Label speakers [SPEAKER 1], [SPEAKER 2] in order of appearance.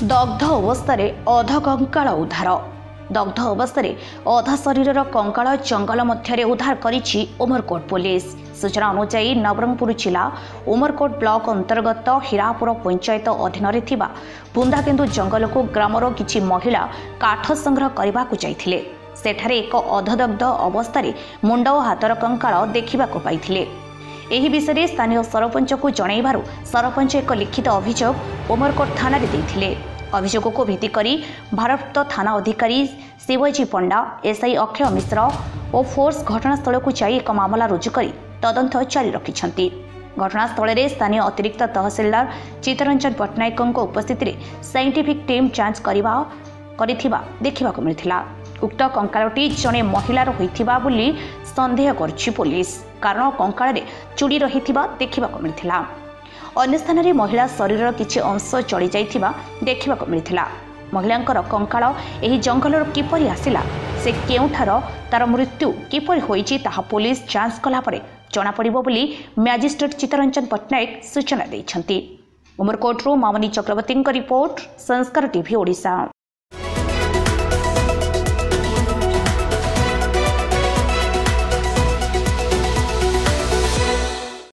[SPEAKER 1] दग्ध अवस्था अध कंकाल उद्धार। दग्ध अवस्था अधा शरीर कंकाल जंगल मध्य उद्धार करिछि उमरकोट पुलिस। सूचना अनुसार नवरंगपुर जिला उमरकोट ब्लॉक अंतर्गत हीरापुर पंचायत अधीन थिबा बुंदाकेन्दु जंगल को ग्रामर किछि महिला काठ संग्रह करने को जाइथिले। सेठारे एक अधदग्ध अवस्था मुंड और हाथर कंकाल देखा पाइथिले। एही विषय स्थानीय सरपंच को जनइबारु सरपंच एक लिखित अभियोग उमरकोट थाना देइथिले। अभियोग को भित्ति करी भारत थाना अधिकारी शिवजी पंडा, एसआई अक्षय मिश्र और फोर्स घटनास्थल को जाई एक मामला रुजु करी तदंत जारी रखिछंती। घटनास्थल में स्थानीय अतिरिक्त तहसीलदार चित्तरंजन पट्टनायक उपस्थित साइंटिफिक टीम जांच करिथिबा देखिबाको मिलिथिला। उक्त कंकालटी जड़े महिलार होइथिबा बोली संदेह करछि पुलिस, कारण कंकाल चूड़ी रहिथिबा देखिबाको मिलिथिला। अन्य स्थान में महिला शरीर किछि अंश चढ़ी जाइथिबा देखिबाको मिलिथिला। महिलांकर कंकाल एही जंगलर किपरि आसिला, से केउठार तार मृत्यु किपरि होइछि ताहा पुलिस जांच कला परे जଣା पड़िबो बोली मैजिस्ट्रेट चित्तरंजन पट्टनायक सूचना दैछंती। उमरकोटरू मामनी चक्रवर्ती रिपोर्ट, संस्कार टीवी ओडिशा।